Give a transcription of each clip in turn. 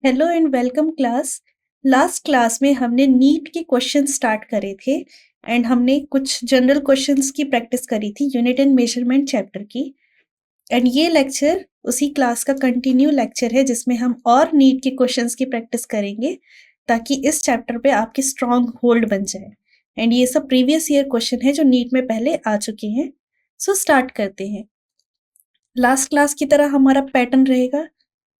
Hello and welcome class. Last class में हमने NEET के क्वेश्चन स्टार्ट करे थे एंड हमने कुछ जनरल क्वेश्चंस की प्रैक्टिस करी थी यूनिट एंड मेजरमेंट चैप्टर की। एंड ये लेक्चर उसी क्लास का कंटिन्यू लेक्चर है जिसमें हम और नीट के क्वेश्चंस की प्रैक्टिस करेंगे ताकि इस चैप्टर पे आपकी स्ट्रॉन्ग होल्ड बन जाए। एंड ये सब प्रीवियस ईयर क्वेश्चन है जो नीट में पहले आ चुके हैं। सो स्टार्ट करते हैं। लास्ट क्लास की तरह हमारा पैटर्न रहेगा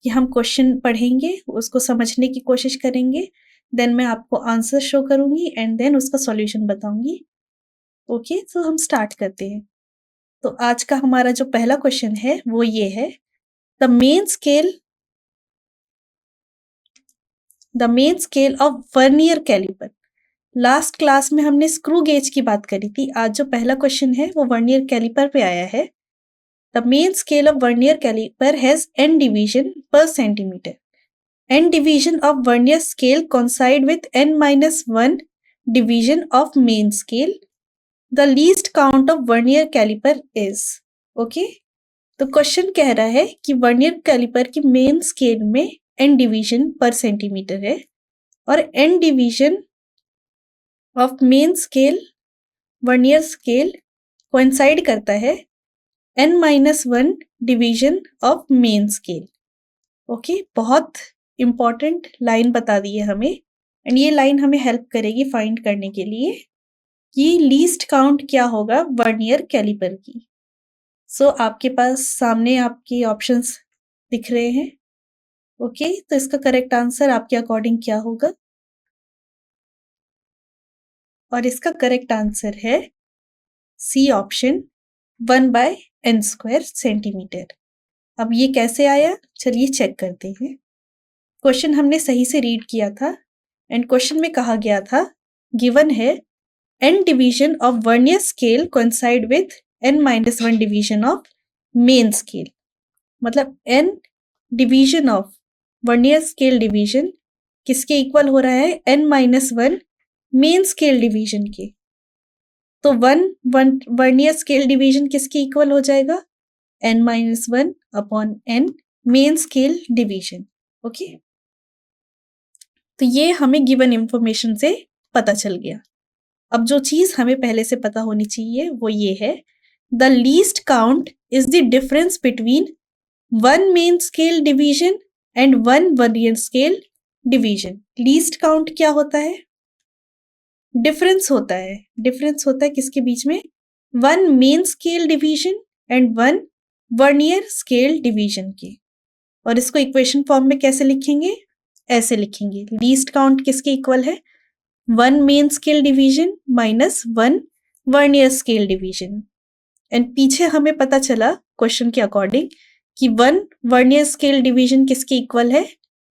कि हम क्वेश्चन पढ़ेंगे, उसको समझने की कोशिश करेंगे, देन मैं आपको आंसर शो करूंगी एंड देन उसका सॉल्यूशन बताऊंगी। ओके, तो हम स्टार्ट करते हैं। तो आज का हमारा जो पहला क्वेश्चन है वो ये है, the main scale the main scale of vernier caliper. Last class में हमने स्क्रू गेज की बात करी थी। आज जो पहला क्वेश्चन है वो वर्नियर कैलिपर पे आया है। The main scale of vernier caliper has n division पर centimetre. N division of vernier scale coincide with n-1 division of main scale. The least count of vernier caliper is. Okay? तो question कह रहा है कि vernier caliper की main scale में n division पर centimetre है और n division of main scale vernier scale coincide करता है n-1 division of main scale. Okay, बहुत इंपॉर्टेंट लाइन बता दी है हमें एंड ये लाइन हमें हेल्प करेगी फाइंड करने के लिए कि लीस्ट काउंट क्या होगा वर्नियर कैलिपर की। सो आपके पास सामने आपकी ऑप्शंस दिख रहे हैं। ओके, तो इसका करेक्ट आंसर आपके अकॉर्डिंग क्या होगा? और इसका करेक्ट आंसर है सी ऑप्शन, 1/n² सेंटीमीटर। अब ये कैसे आया, चलिए चेक करते हैं। क्वेश्चन हमने सही से रीड किया था एंड क्वेश्चन में कहा गया था, गिवन है n division of vernier scale coincide with n-1 division of main scale. मतलब n division of vernier scale division किसके इक्वल हो रहा है? n-1 मेन स्केल डिवीजन के। तो 1 वर्नियर स्केल डिवीजन किसके इक्वल हो जाएगा? n-1 upon n main scale division. Okay, तो ये हमें गिवन इंफॉर्मेशन से पता चल गया। अब जो चीज हमें पहले से पता होनी चाहिए वो ये है, the least count is the difference between 1 main scale division and 1 vernier scale division. Least count क्या होता है? डिफरेंस होता है। डिफरेंस होता है किसके बीच में? 1 main scale division and 1 vernier scale division के। और इसको इक्वेशन फॉर्म में कैसे लिखेंगे? ऐसे लिखेंगे, लीस्ट काउंट किसके इक्वल है? 1 main scale division minus 1 vernier scale division. And पीछे हमें पता चला क्वेश्चन के अकॉर्डिंग कि 1 वर्नियर स्केल डिवीजन किसके इक्वल है?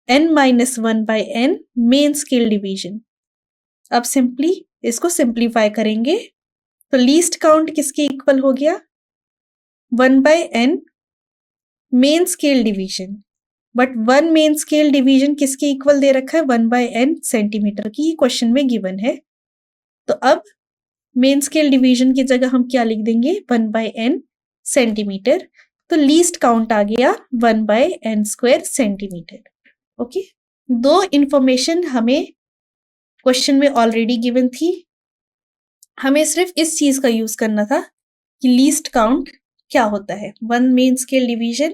n-1/n main scale division. अब सिंपली इसको सिंप्लीफाई करेंगे तो लीस्ट काउंट किसके इक्वल हो गया? 1/n main scale division. But 1 main scale division किसके इक्वल दे रखा है? 1/n सेंटीमीटर की क्वेश्चन में गिवन है। तो अब मेन स्केल डिवीजन की जगह हम क्या लिख देंगे? 1/n centimetre. तो लीस्ट काउंट आ गया 1/n² सेंटीमीटर। ओके, दो इंफॉर्मेशन हमें क्वेश्चन में ऑलरेडी गिवन थी, हमें सिर्फ इस चीज का यूज करना था कि लीस्ट काउंट क्या होता है। 1 main scale division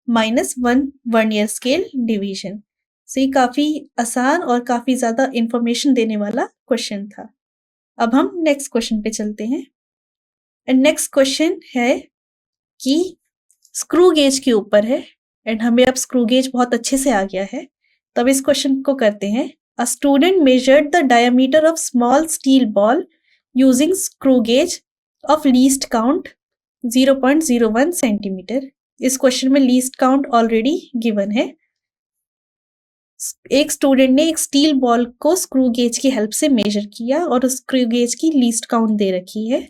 minus 1 vernier scale division. So ये काफी आसान और काफी ज्यादा इंफॉर्मेशन देने वाला क्वेश्चन था। अब हम नेक्स्ट क्वेश्चन पे चलते हैं एंड नेक्स्ट क्वेश्चन है कि स्क्रू गेज के ऊपर है एंड हमें अब स्क्रू गेज बहुत अच्छे से आ गया है। तो अब इस क्वेश्चन को करते हैं। A student measured the diameter of small steel ball using screw gauge of least count 0.01 centimetre. इस क्वेश्चन में लीस्ट काउंट ऑलरेडी गिवन है। एक स्टूडेंट ने एक स्टील बॉल को स्क्रू गेज की हेल्प से मेजर किया और उस स्क्रू गेज की लीस्ट काउंट दे रखी है।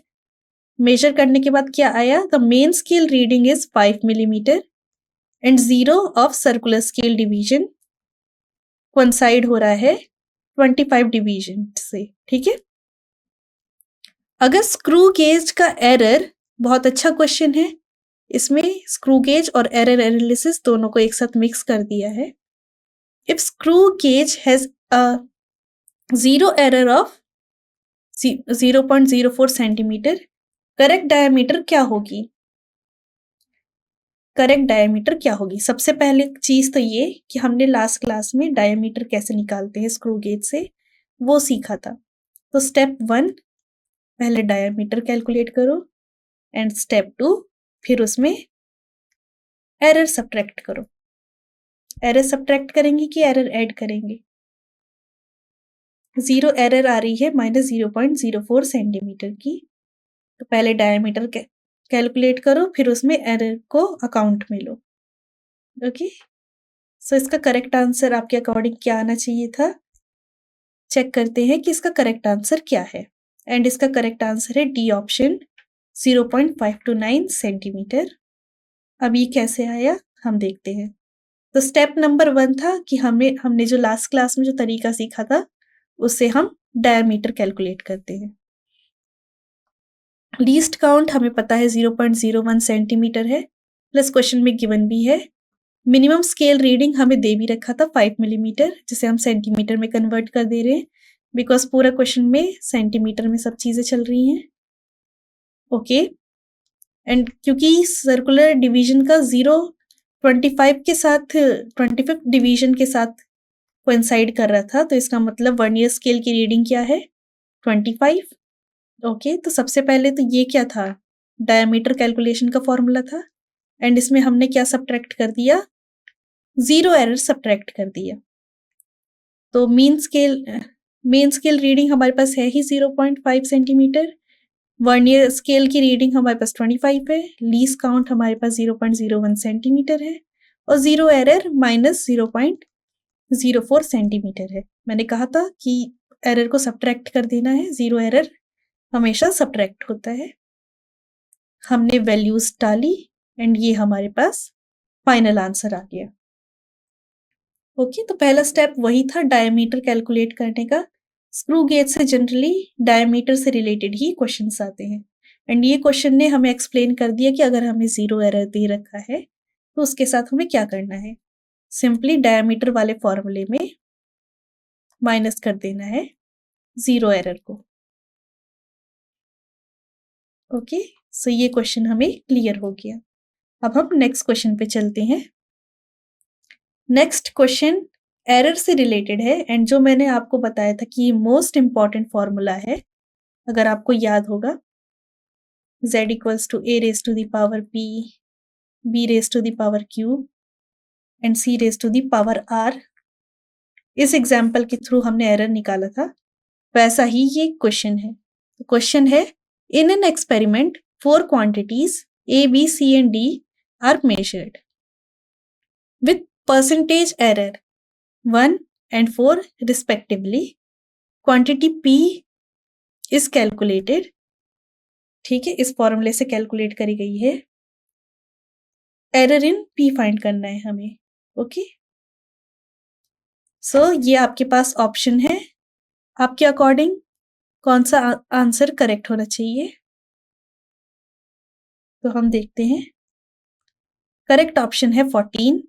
मेजर करने के बाद क्या आया? The main scale reading is 5 millimetre and 0 of circular scale division coincide हो रहा है 25 डिवीजन से। ठीक है, अगर स्क्रू गेज का एरर, बहुत अच्छा क्वेश्चन है, इसमें स्क्रू गेज और एरर एनालिसिस दोनों को एक साथ मिक्स कर दिया है। If screw gauge has a zero error of 0.04 centimetre, correct diameter क्या होगी? करेक्ट डायमीटर क्या होगी? सबसे पहले चीज तो ये कि हमने लास्ट क्लास में डायमीटर कैसे निकालते हैं स्क्रू गेज से, वो सीखा था। तो स्टेप 1 पहले डायमीटर कैलकुलेट करो, एंड स्टेप 2 फिर उसमें एरर सब्ट्रैक्ट करो। एरर सब्ट्रैक्ट करेंगे कि एरर ऐड करेंगे? जीरो एरर आ रही है -0.04 सेंटीमीटर की, तो पहले डायमीटर कैलकुलेट करो, फिर उसमें एरर को अकाउंट में लो। ओके, सो इसका करेक्ट आंसर आपके अकॉर्डिंग क्या आना चाहिए था? चेक करते हैं कि इसका करेक्ट आंसर क्या है, एंड इसका करेक्ट आंसर है डी ऑप्शन 0.529 सेंटीमीटर। अब ये कैसे आया हम देखते हैं। तो स्टेप नंबर 1 था कि हमने जो लास्ट क्लास में जो तरीका सीखा था उससे हम डायमीटर कैलकुलेट करते हैं। लीस्ट काउंट हमें पता है 0.01 सेंटीमीटर है, प्लस क्वेश्चन में गिवन भी है। मिनिमम स्केल रीडिंग हमें दे भी रखा था 5 मिलीमीटर, जिसे हम सेंटीमीटर में कन्वर्ट कर दे रहे हैं, बिकॉज पूरा क्वेश्चन में सेंटीमीटर में सब चीजें चल रही हैं। ओके, एंड क्योंकि सर्कुलर डिवीजन का 0.25 के साथ 25 डिवीजन के साथ कोइंसाइड कर रहा था, तो इसका मतलब वर्नियर स्केल की रीडिंग क्या है? 25। ओके, तो सबसे पहले तो ये क्या था? डायमीटर कैलकुलेशन का फॉर्मूला था, एंड इसमें हमने क्या सब्ट्रैक्ट कर दिया? जीरो एरर सब्ट्रैक्ट कर दिया। तो मेन स्केल रीडिंग हमारे पास है ही 0.5 सेंटीमीटर, वर्नियर स्केल की रीडिंग हमारे पास 25 है, लीस्ट काउंट हमारे पास 0.01 सेंटीमीटर है, और जीरो एरर -0.04 सेंटीमीटर है। मैंने कहा था कि एरर को सब्ट्रैक्ट कर देना है, जीरो एरर हमेशा सब्ट्रैक्ट होता है। हमने वैल्यूज डाली, एंड ये हमारे पास फाइनल आंसर आ गया। ओके, तो पहला स्टेप वही था डायमीटर कैलकुलेट करने का। स्क्रू गेज से जनरली डायमीटर से रिलेटेड ही क्वेश्चंस आते हैं, एंड ये क्वेश्चन ने हमें एक्सप्लेन कर दिया कि अगर हमें जीरो एरर दे रखा है तो उसके साथ हमें क्या करना है। सिंपली डायमीटर वाले फॉर्मूले में माइनस कर देना है जीरो एरर को। ओके, सो ये क्वेश्चन हमें क्लियर हो गया। अब हम नेक्स्ट क्वेश्चन पे चलते हैं। नेक्स्ट क्वेश्चन एरर से रिलेटेड है, एंड जो मैंने आपको बताया था कि ये मोस्ट इंपॉर्टेंट फॉर्मूला है, अगर आपको याद होगा, z equals to a raise to the power p, b raise to the power q and c raise to the power r। इस एग्जाम्पल के थ्रू हमने एरर निकाला था, वैसा ही ये क्वेश्चन है। क्वेश्चन है, in an experiment 4 quantities a, b, c and d are measured with percentage error 1 and 4 respectively. Quantity p is calculated। ठीक है, इस फॉर्मूले से कैलकुलेट करी गई है। एरर इन p फाइंड करना है हमें। ओके, सो ये आपके पास ऑप्शन है, आपके अकॉर्डिंग कौन सा आंसर करेक्ट होना चाहिए? तो हम देखते हैं। करेक्ट ऑप्शन है 14।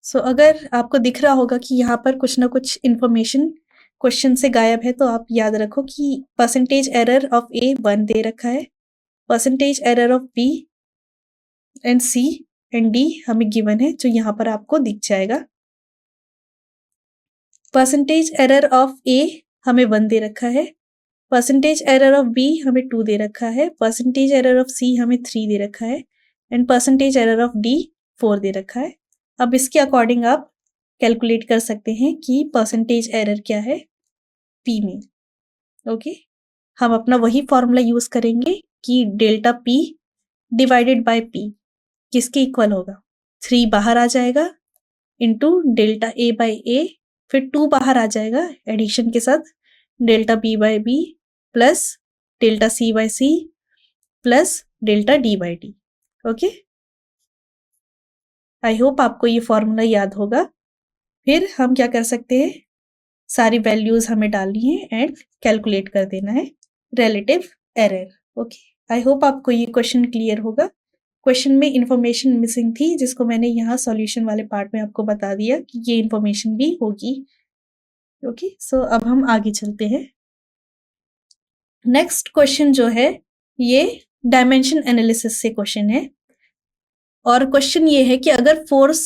सो अगर आपको दिख रहा होगा कि यहाँ पर कुछ ना कुछ इंफॉर्मेशन क्वेश्चन से गायब है, तो आप याद रखो कि परसेंटेज एरर ऑफ ए 1 दे रखा है, percentage error of B and C and D हमें गिवन है, जो यहाँ पर आपको दिख जाएगा। परसेंटेज एरर ऑफ ए हमें 1 दे रखा है, परसेंटेज एरर ऑफ बी हमें 2 दे रखा है, परसेंटेज एरर ऑफ सी हमें 3 दे रखा है, and percentage error of D 4 दे रखा है। अब इसके अकॉर्डिंग आप कैलकुलेट कर सकते हैं कि परसेंटेज एरर क्या है पी में। ओके, हम अपना वही फॉर्मूला यूज करेंगे कि delta P divided by P किसके इक्वल होगा? 3 बाहर आ जाएगा into delta A by A, फिर 2 बाहर आ जाएगा एडिशन के साथ, delta B by B plus delta C by C plus delta D by D. Okay, I hope आपको ये फॉर्मूला याद होगा। फिर हम क्या कर सकते हैं, सारी वैल्यूज हमें डालनी है एंड कैलकुलेट कर देना है relative error. Okay, I hope आपको ये क्वेश्चन क्लियर होगा। क्वेश्चन में इंफॉर्मेशन मिसिंग थी जिसको मैंने यहाँ सॉल्यूशन वाले पार्ट में आपको बता दिया कि ये इंफॉर्मेशन भी होगी। ओके, सो अब हम आगे चलते हैं। नेक्स्ट क्वेश्चन जो है ये डायमेंशन एनालिसिस से क्वेश्चन है, और क्वेश्चन ये है कि अगर फोर्स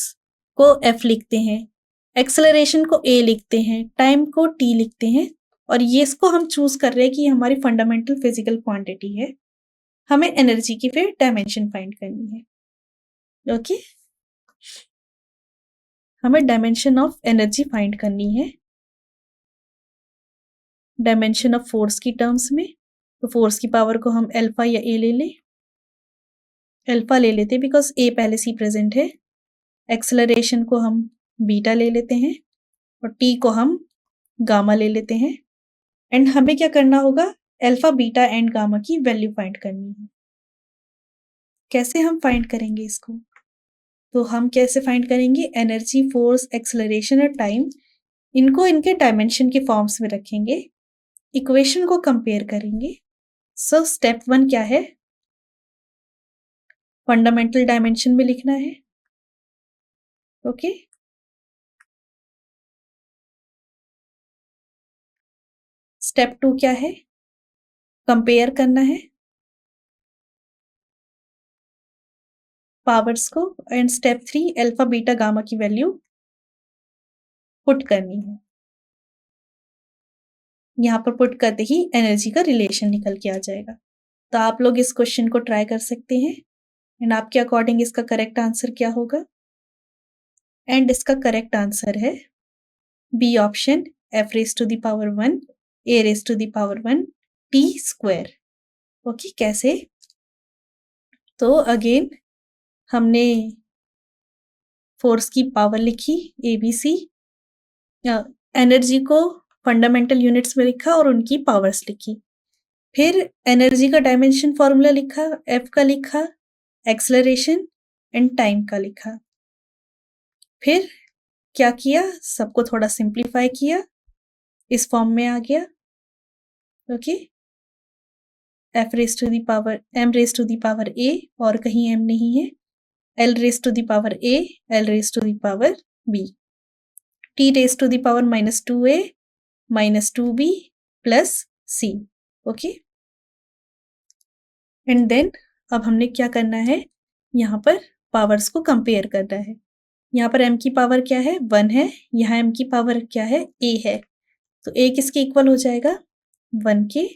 को F लिखते हैं, एक्सेलरेशन को A लिखते हैं, टाइम को T लिखते हैं, और ये इसको हम चूज कर रहे हैं कि हमारी फंडामेंटल फिजिकल क्वांटिटी है, हमें एनर्जी की फिर डायमेंशन फाइंड करनी है। ओके, हमें डायमेंशन ऑफ एनर्जी फाइंड करनी है डायमेंशन ऑफ फोर्स की टर्म्स में। तो फोर्स की पावर को हम अल्फा या ए ले लें, अल्फा ले लेते हैं बिकॉज ए पहले से प्रेजेंट है। एक्सेलरेशन को हम बीटा ले लेते हैं और टी को हम गामा ले लेते हैं। एंड हमें क्या करना होगा, अल्फा बीटा एंड गामा की वैल्यू फाइंड करनी है। कैसे हम फाइंड करेंगे इसको, तो हम कैसे फाइंड करेंगे, एनर्जी, फोर्स, एक्सेलरेशन और टाइम, इनको इनके डायमेंशन के फॉर्म्स में रखेंगे, इक्वेशन को कंपेयर करेंगे। सो स्टेप 1 क्या है, फंडामेंटल डायमेंशन में लिखना है। ओके, स्टेप 2 क्या है, कंपेयर करना है पावर्स को। And step 3 alpha beta gamma की वैल्यू पुट करनी है। यहाँ पर पुट करते ही एनर्जी का रिलेशन निकल के आ जाएगा। तो आप लोग इस क्वेश्चन को ट्राई कर सकते हैं एंड आपके अकॉर्डिंग इसका करेक्ट आंसर क्या होगा। एंड इसका करेक्ट आंसर है B option, f raise to the power 1 a raise to the power 1 t square. Okay, कैसे, तो अगेन हमने फोर्स की पावर लिखी ABC, एनर्जी को फंडामेंटल यूनिट्स में लिखा और उनकी पावर्स लिखी। फिर एनर्जी का डायमेंशन फॉर्मूला लिखा, F का लिखा, एक्सेलरेशन एंड टाइम का लिखा। फिर क्या किया, सबको थोड़ा सिंप्लीफाई किया, इस फॉर्म में आ गया। Okay, F raise to the power M raise to the power A, और कहीं M नहीं है, L raise to the power A, L raise to the power B, T raise to the power -2A -2B plus C। Okay, and then अब हमने क्या करना है, यहाँ पर पावर्स को कंपेयर करना है। यहाँ पर m की पावर क्या है, 1 है, यहाँ m की पावर क्या है, a है, तो a किसके इक्वल हो जाएगा, 1 के।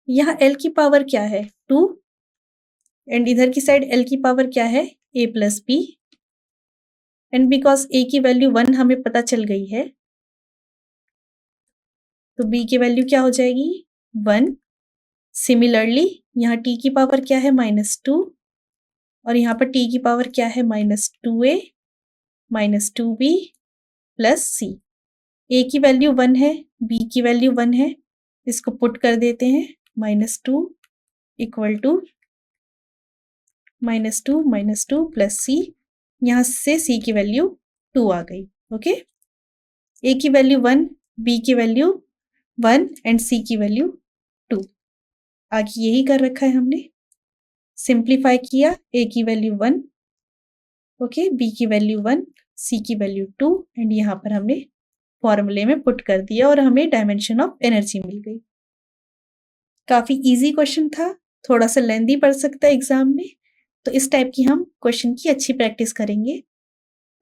यहाँ l की पावर क्या है, 2, एंड इधर की साइड l की पावर क्या है, a plus b। And because a की वैल्यू 1 हमें पता चल गई है, तो b की वैल्यू क्या हो जाएगी, 1। सिमिलरली यहाँ t की पावर क्या है, -2, और यहाँ पर t की पावर क्या है, -2a -2b plus c। a की वैल्यू 1 है, b की वैल्यू 1 है, इसको पुट कर देते हैं, -2 इक्वल टू -2 प्लस c, यहाँ से c की वैल्यू 2 आ गई। ओके, a की वैल्यू 1, b की वैल्यू 1 एंड c की वैल्यू 2। आगे यही कर रखा है हमने, सिंप्लीफाई किया, a की वैल्यू 1, ओके, b की वैल्यू 1, c की वैल्यू 2, एंड यहाँ पर हमने फॉर्मूले में पुट कर दिया और हमें डायमेंशन ऑफ एनर्जी मिल गई। काफी इजी क्वेश्चन था, थोड़ा सा लेंदी पड़ सकता है एग्जाम में, तो इस टाइप की हम क्वेश्चन की अच्छी प्रैक्टिस करेंगे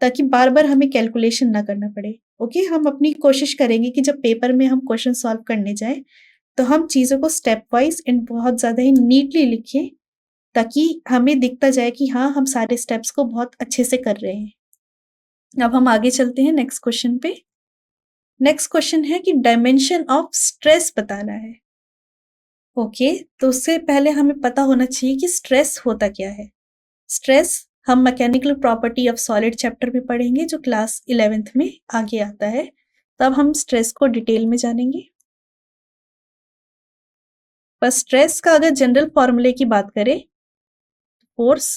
ताकि बार बार हमें कैलकुलेशन ना करना पड़े। ओके, हम अपनी कोशिश करेंगे कि जब पेपर में हम क्वेश्चन सॉल्व करने जाएं तो हम चीज़ों को स्टेप वाइज एंड बहुत ज़्यादा ही नीटली लिखें ताकि हमें दिखता जाए कि हाँ, हम सारे स्टेप्स को बहुत अच्छे से कर रहे हैं। अब हम आगे चलते हैं नेक्स्ट क्वेश्चन पे। नेक्स्ट क्वेश्चन है कि डायमेंशन ऑफ स्ट्रेस बताना है। ओके, तो उससे पहले हमें पता होना चाहिए कि स्ट्रेस होता क्या है। स्ट्रेस हम mechanical property of solid chapter में पढ़ेंगे जो क्लास 11th में आगे आता है, तब हम स्ट्रेस को डिटेल में जानेंगे। पर स्ट्रेस का अगर जनरल फॉर्मूले की बात करें, force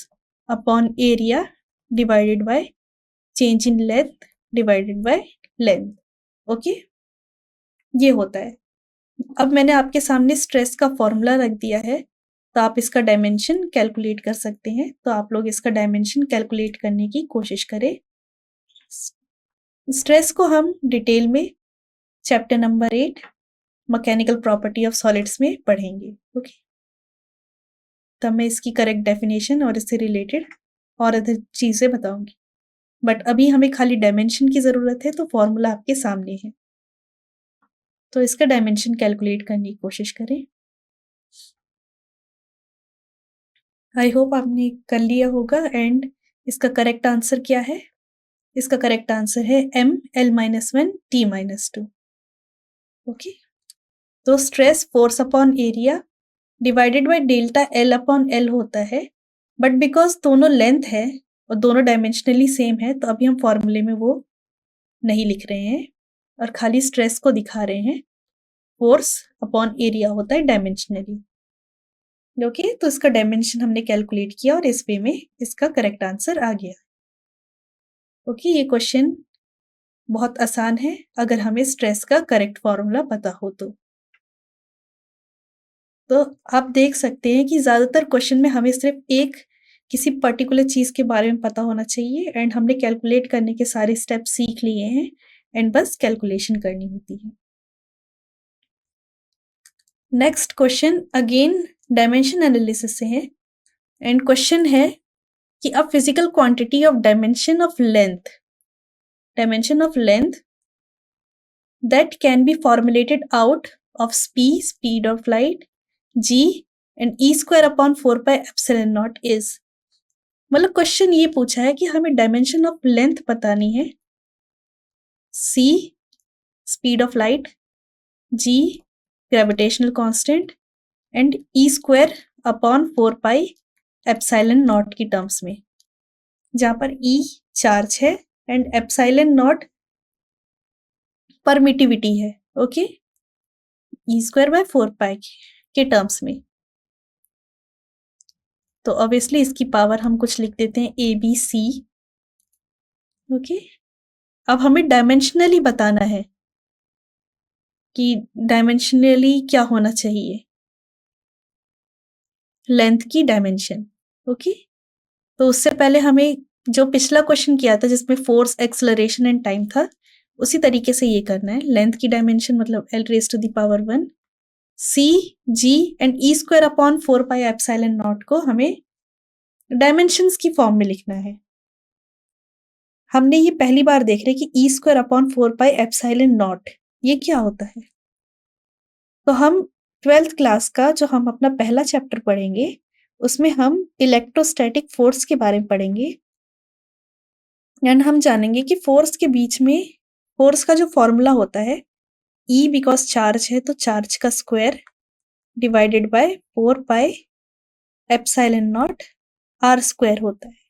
upon area divided by change in length divided by length. Okay, ये होता है। अब मैंने आपके सामने स्ट्रेस का फॉर्मूला रख दिया है, तो आप इसका डायमेंशन कैलकुलेट कर सकते हैं। तो आप लोग इसका डायमेंशन कैलकुलेट करने की कोशिश करें। स्ट्रेस को हम डिटेल में chapter number 8 mechanical property of solids में पढ़ेंगे। ओके, तब मैं इसकी करेक्ट डेफिनेशन और इससे रिलेटेड और अदर चीज़ें बताऊंगी। बट अभी हमें खाली डायमेंशन की ज़रूरत है, तो फॉर्मूला आपके सामने है। तो इसका डायमेंशन कैलकुलेट करने की कोशिश करें। आई होप आपने कर लिया होगा। एंड इसका करेक्ट आंसर क्या है? इसका करेक्ट आंसर है ml-1 t-2। ओके, तो stress force upon area divided by delta L upon L होता है। बट बिकॉज दोनों लेंथ है और दोनों डायमेंशनली सेम है, तो अभी हम फॉर्मूले में वो नहीं लिख रहे हैं और खाली स्ट्रेस को दिखा रहे हैं। फोर्स अपॉन एरिया होता है डायमेंशनली। ओके, तो इसका डायमेंशन हमने कैलकुलेट किया और इस वे में इसका करेक्ट आंसर आ गया। ओके, ये क्वेश्चन बहुत आसान है अगर हमें स्ट्रेस का करेक्ट फॉर्मूला पता हो तो आप देख सकते हैं कि ज़्यादातर क्वेश्चन में हमें सिर्फ एक किसी पर्टिकुलर चीज़ के बारे में पता होना चाहिए एंड हमने कैलकुलेट करने के सारे स्टेप सीख लिए हैं एंड बस कैलकुलेशन करनी होती है। Next question again dimension analysis से है एंड क्वेश्चन है कि a physical quantity of dimension of length that can be formulated out of speed of light, g and e square upon 4 pi epsilon naught is। मतलब question ये पूछा है कि हमें डायमेंशन ऑफ लेंथ बतानी है, c speed of light, g gravitational constant and e square upon 4 pi epsilon naught की terms में, जहां पर e चार्ज है एंड एप्सिलॉन नॉट परमिटिविटी है। ओके, ई स्क्वायर बाय 4 पाई के टर्म्स में। तो ऑब्वियसली इसकी पावर हम कुछ लिख देते हैं ए बी सी। ओके, अब हमें डायमेंशनली बताना है कि डायमेंशनली क्या होना चाहिए, लेंथ की डायमेंशन। ओके, तो उससे पहले हमें जो पिछला क्वेश्चन किया था जिसमें फोर्स, एक्सलरेशन एंड टाइम था, उसी तरीके से ये करना है। लेंथ की डायमेंशन मतलब l raise to the power 1 c g and e square upon 4 pi epsilon naught को हमें डायमेंशंस की फॉर्म में लिखना है। हमने ये पहली बार देख रहे कि e square upon 4 pi epsilon naught ये क्या होता है। तो हम 12th क्लास का जो हम अपना पहला चैप्टर पढ़ेंगे उसमें हम इलेक्ट्रोस्टैटिक फोर्स के बारे में पढ़ेंगे एंड हम जानेंगे कि फोर्स के बीच में फोर्स का जो फॉर्मूला होता है ई बिकॉज चार्ज है तो चार्ज का square divided by 4 pi epsilon naught r square होता है।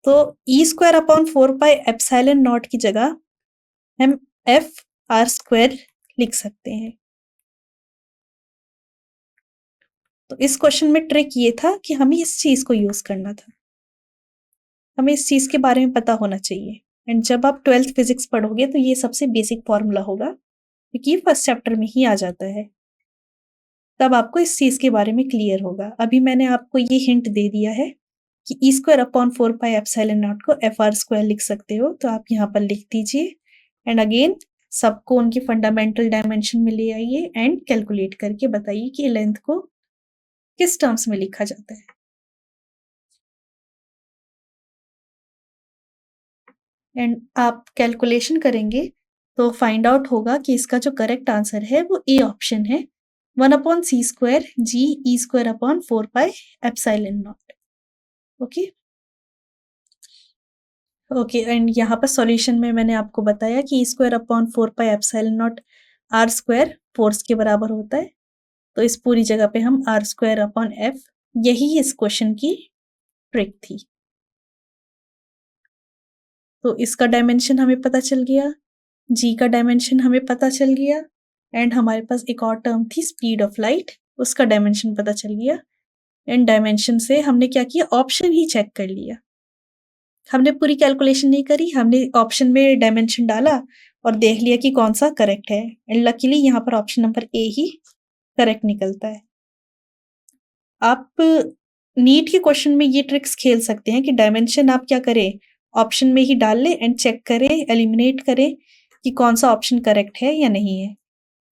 तो e square upon 4 pi epsilon naught की जगह हम एफ आर स्क्वायर लिख सकते हैं। तो इस क्वेश्चन में ट्रिक ये था कि हमें इस चीज को यूज करना था, हमें इस चीज के बारे में पता होना चाहिए। एंड जब आप 12th फिजिक्स पढ़ोगे तो ये सबसे बेसिक फॉर्मूला होगा क्योंकि ये फर्स्ट चैप्टर में ही आ जाता है, तब आपको इस चीज के बारे में क्लियर होगा। अभी मैंने आपको ये हिंट दे दिया है कि e square upon 4 pi epsilon naught को एफ आर स्क्वायर लिख सकते हो, तो आप यहाँ पर लिख दीजिए एंड अगेन सबको उनकी फंडामेंटल डायमेंशन में ले आइए एंड कैलकुलेट करके बताइए कि लेंथ को किस टर्म्स में लिखा जाता है। एंड आप कैलकुलेशन करेंगे तो फाइंड आउट होगा कि इसका जो करेक्ट आंसर है वो ए ऑप्शन है, 1 upon c square G e square upon 4 pi epsilon naught. Okay okay, and यहाँ पर सॉल्यूशन में मैंने आपको बताया कि e square upon 4 pi epsilon naught r square force के बराबर होता है, तो इस पूरी जगह पे हम आर स्क्वायर अपॉन एफ, यही इस क्वेश्चन की ट्रिक थी। तो इसका डायमेंशन हमें पता चल गया, जी का डायमेंशन हमें पता चल गया एंड हमारे पास एक और टर्म थी स्पीड ऑफ लाइट, उसका डायमेंशन पता चल गया। एंड डायमेंशन से हमने क्या किया, ऑप्शन ही चेक कर लिया, हमने पूरी कैलकुलेशन नहीं करी, हमने ऑप्शन में डायमेंशन डाला और देख लिया कि कौन सा करेक्ट है, एंड लकीली यहाँ पर option number A he correct निकलता है। आप नीट के क्वेश्चन में ये ट्रिक्स खेल सकते हैं कि डायमेंशन आप क्या करें, ऑप्शन में ही डाल लें एंड चेक करें, एलिमिनेट करें कि कौन सा ऑप्शन करेक्ट है या नहीं है।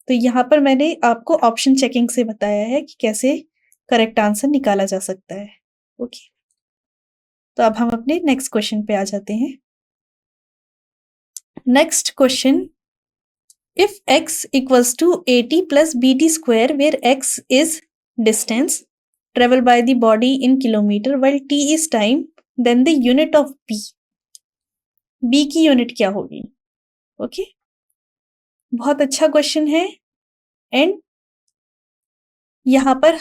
तो यहाँ पर मैंने आपको ऑप्शन चेकिंग से बताया है कि कैसे करेक्ट आंसर निकाला जा सकता है। ओके, तो अब हम अपने नेक्स्ट क्वेश्चन पे आ जाते हैं। Next question, if x equals to 80 plus bt square where x is distance traveled by the body in kilometer while t is time, then the unit of b की unit क्या होगी? Okay, बहुत अच्छा question है। And यहाँ पर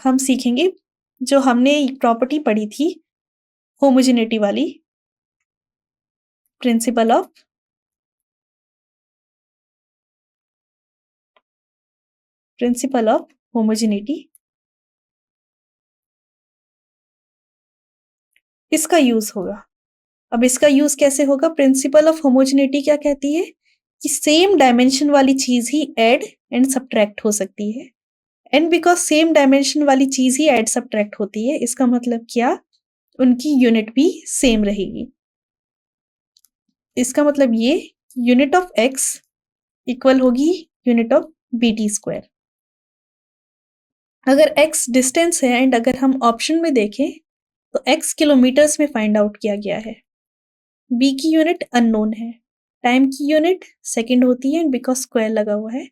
हम सीखेंगे जो हमने प्रॉपर्टी पढ़ी थी होमोजेनिटी वाली, प्रिंसिपल ऑफ होमोजेनिटी, इसका यूज होगा। अब इसका यूज कैसे होगा? प्रिंसिपल ऑफ होमोजेनिटी क्या कहती है कि सेम डायमेंशन वाली चीज ही ऐड एंड सब्ट्रैक्ट हो सकती है। एंड बिकॉज सेम डायमेंशन वाली चीज ही ऐड सब्ट्रैक्ट होती है, इसका मतलब क्या, उनकी यूनिट भी सेम रहेगी। इसका मतलब ये यूनिट ऑफ एक्स इक्वल होगी यूनिट ऑफ बीटी स्क्वायर। अगर x डिस्टेंस है एंड अगर हम ऑप्शन में देखें तो x किलोमीटर्स में फाइंड आउट किया गया है, b की यूनिट अननोन है, टाइम की यूनिट सेकंड होती है एंड बिकॉज स्क्वायर लगा हुआ है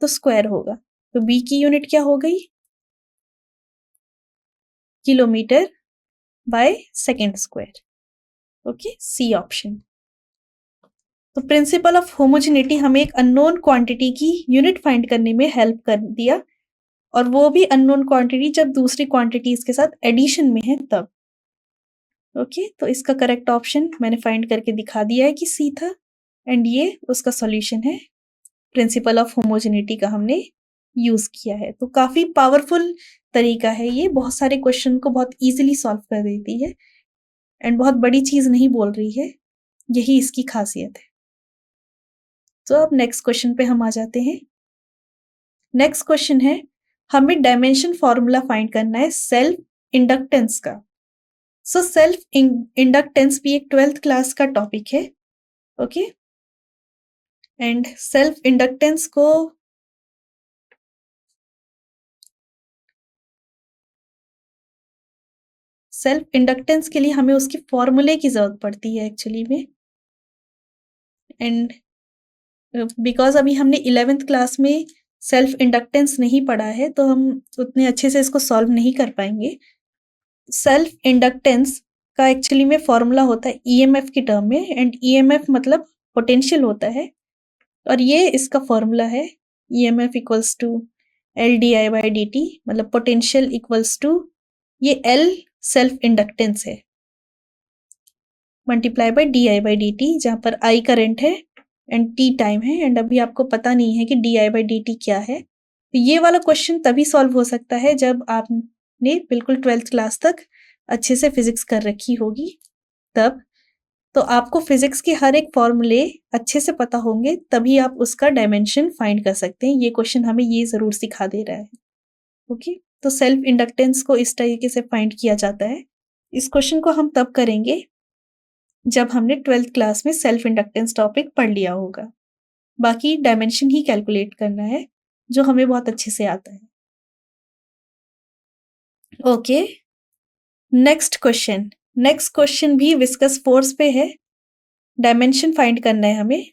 तो स्क्वायर होगा। तो b की यूनिट क्या हो गई? Kilometre by second square. Okay, C option. तो प्रिंसिपल ऑफ होमोजेनिटी हमें एक अननोन क्वांटिटी की यूनिट फाइंड करने में हेल्प कर दिया, और वो भी अननोन क्वांटिटी जब दूसरी क्वांटिटीज के साथ एडिशन में है तब। ओके, तो इसका करेक्ट ऑप्शन मैंने फाइंड करके दिखा दिया है कि सी था, एंड ये उसका सॉल्यूशन है। प्रिंसिपल ऑफ होमोजेनिटी का हमने यूज किया है, तो काफी पावरफुल तरीका है ये, बहुत सारे क्वेश्चन को बहुत इजीली सॉल्व कर देती है एंड बहुत बड़ी चीज नहीं बोल रही है, यही इसकी खासियत है। तो अब नेक्स्ट क्वेश्चन पे हम आ जाते हैं। नेक्स्ट क्वेश्चन है, हमें डायमेंशन फॉर्मूला फाइंड करना है सेल्फ इंडक्टेंस का। सो सेल्फ इंडक्टेंस भी एक 12th क्लास का टॉपिक है। ओके, एंड सेल्फ इंडक्टेंस के लिए हमें उसकी फॉर्मूले की जरूरत पड़ती है एक्चुअली में। एंड बिकॉज अभी हमने 11th क्लास में सेल्फ इंडक्टेंस नहीं पढ़ा है तो हम उतने अच्छे से इसको सॉल्व नहीं कर पाएंगे। सेल्फ इंडक्टेंस का एक्चुअली में फॉर्मूला होता है ईएमएफ की टर्म में, एंड ईएमएफ मतलब पोटेंशियल होता है, और ये इसका फॉर्मूला है EMF equals to L D I by D T, मतलब पोटेंशियल इक्वल्स टू, ये एल सेल्फ इंडक्टेंस है, multiply by D I by D T, जहाँ पर आई करंट है एंड टी टाइम है, एंड अभी आपको पता नहीं है कि D I by D T क्या है। तो ये वाला क्वेश्चन तभी सॉल्व हो सकता है जब आपने बिल्कुल 12th क्लास तक अच्छे से फिजिक्स कर रखी होगी तब। तो आपको फिजिक्स के हर एक फॉर्मूले अच्छे से पता होंगे तभी आप उसका डायमेंशन फाइंड कर सकते हैं। ये क्वेश्चन हमें ये जरूर सिखा दे रहा है। ओके, तो सेल्फ इंडक्टेंस को इस तरीके से फाइंड किया जाता है। इस क्वेश्चन को हम तब करेंगे जब हमने 12th क्लास में सेल्फ इंडक्टेंस टॉपिक पढ़ लिया होगा। बाकी डायमेंशन ही कैलकुलेट करना है जो हमें बहुत अच्छे से आता है। ओके, नेक्स्ट क्वेश्चन भी विस्कस फोर्स पे है, डायमेंशन फाइंड करना है हमें।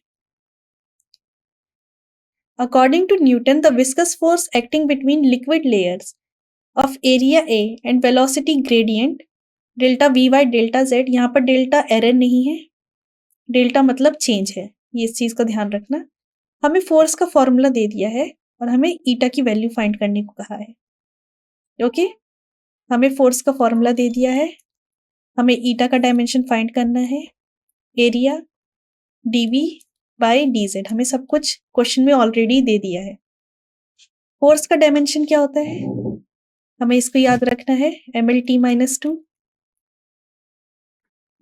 According to Newton the viscous force acting between liquid layers of area A and velocity gradient delta V by delta Z, यहाँ पर डेल्टा एरर नहीं है, डेल्टा मतलब चेंज है, ये इस चीज का ध्यान रखना। हमें फोर्स का फॉर्मूला दे दिया है और हमें ईटा की वैल्यू फाइंड करने को कहा है। ओके, हमें फोर्स का फॉर्मूला दे दिया है, हमें ईटा का डायमेंशन फाइंड करना है, एरिया डीवी बाई डीजेड, हमें सब कुछ क्वेश्चन में ऑलरेडी दे दिया है। फोर्स का डायमेंशन क्या होता है, हमें इसको याद रखना है, M L T minus two,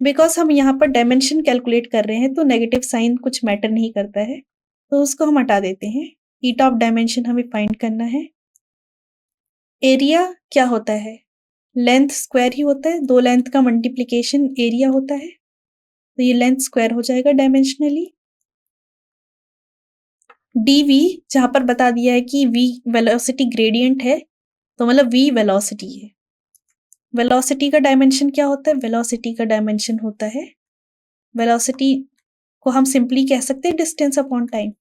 because हम यहाँ पर डायमेंशन कैलकुलेट कर रहे हैं तो नेगेटिव साइन कुछ मैटर नहीं करता है, तो उसको हम हटा देते हैं। ईटा ऑफ डायमेंशन हमें फाइंड करना है। एरिया क्या होता है? लेंथ स्क्वायर ही होता है, 2 लेंथ का मल्टीप्लिकेशन एरिया होता है, तो ये लेंथ स्क्वायर हो जाएगा डायमेंशनली। डीवी जहाँ पर बता दिया है कि वी वेलोसिटी ग्रेडियंट है, तो मतलब वी वेलोसिटी है। वेलोसिटी का डायमेंशन क्या होता है? वेलोसिटी का डायमेंशन होता है, वेलोसिटी को हम सिंपली कह सकते हैं डिस्टेंस अपॉन टाइम।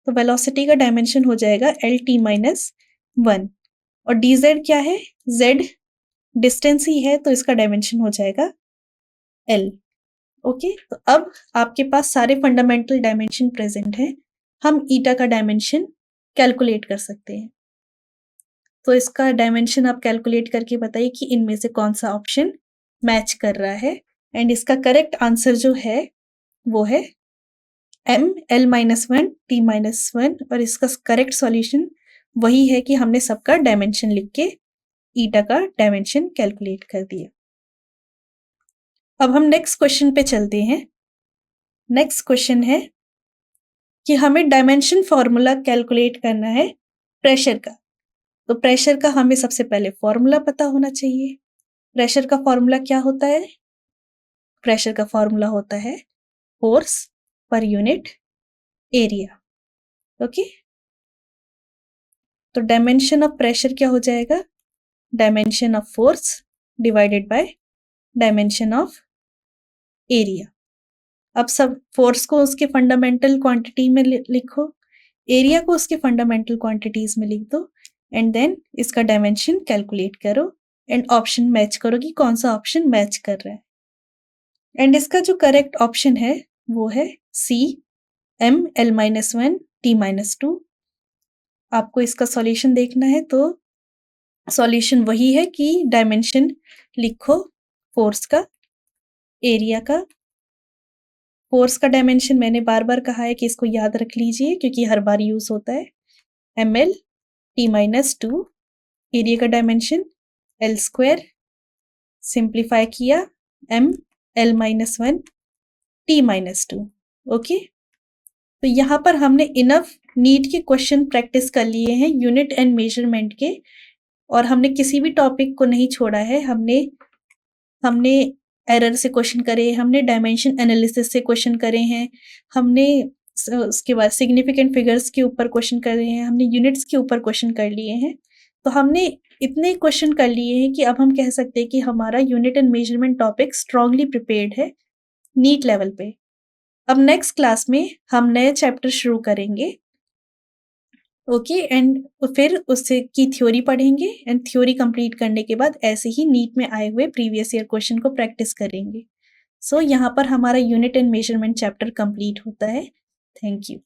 तो वेलोसिटी का डायमेंशन हो जाएगा LT-1 और dz क्या है? z डिस्टेंस ही है तो इसका डायमेंशन हो जाएगा L। ओके, तो अब आपके पास सारे फंडामेंटल डायमेंशन प्रेजेंट हैं। हम ईटा का डायमेंशन कैलकुलेट कर सकते हैं। तो इसका डायमेंशन आप कैलकुलेट करके बताइए कि इनमें से कौन सा ऑप्शन मैच कर रहा है एंड इसका करेक्ट आंसर जो है वो है ML-1 T-1 और इसका करेक्ट सॉल्यूशन वही है कि हमने सबका डायमेंशन लिख के ईटा का डायमेंशन कैलकुलेट कर दिया। अब हम नेक्स्ट क्वेश्चन पे चलते हैं। नेक्स्ट क्वेश्चन है कि हमें डायमेंशन फॉर्मूला कैलकुलेट करना है प्रेशर का। तो प्रेशर का हमें सबसे पहले फॉर्मूला पता होना चाहिए। प्रेशर का फॉर्मूला क्या होता है? प्रेशर का फॉर्मूला होता है force per unit area. Okay, तो डायमेंशन ऑफ प्रेशर क्या हो जाएगा? Dimension of force divided by dimension of area. अब सब फोर्स को उसके फंडामेंटल क्वांटिटी में लिखो, एरिया को उसके फंडामेंटल क्वांटिटीज में लिख दो एंड देन इसका डायमेंशन कैलकुलेट करो एंड ऑप्शन मैच करो कि कौन सा ऑप्शन मैच कर रहा है। एंड इसका जो करेक्ट ऑप्शन है वो है C ML-1 T-2। आपको इसका सॉल्यूशन देखना है तो सॉल्यूशन वही है कि डायमेंशन लिखो फोर्स का, एरिया का। फोर्स का डायमेंशन मैंने बार-बार कहा है कि इसको याद रख लीजिए क्योंकि हर बार यूज होता है। ML T-2, एरिया का डायमेंशन L², सिंप्लीफाई किया ML-1 T-2। ओके, तो यहाँ पर हमने इनफ नीट के क्वेश्चन प्रैक्टिस कर लिए हैं यूनिट एंड मेजरमेंट के, और हमने किसी भी टॉपिक को नहीं छोड़ा है। हमने एरर से क्वेश्चन करे, हमने डायमेंशन एनालिसिस से क्वेश्चन करे हैं, हमने उसके बाद सिग्निफिकेंट फिगर्स के ऊपर क्वेश्चन करे हैं, हमने यूनिट्स के ऊपर क्वेश्चन कर लिए हैं। तो हमने इतने क्वेश्चन कर लिए हैं कि अब हम कह सकते हैं कि हमारा unit and measurement topic strongly prepared है नीट लेवल पे। अब नेक्स्ट क्लास में हम नए चैप्टर शुरू करेंगे। ओके, एंड फिर उससे की थ्योरी पढ़ेंगे एंड थ्योरी कंप्लीट करने के बाद ऐसे ही नीट में आए हुए प्रीवियस ईयर क्वेश्चन को प्रैक्टिस करेंगे। सो यहाँ पर हमारा unit and measurement chapter complete होता है। Thank you.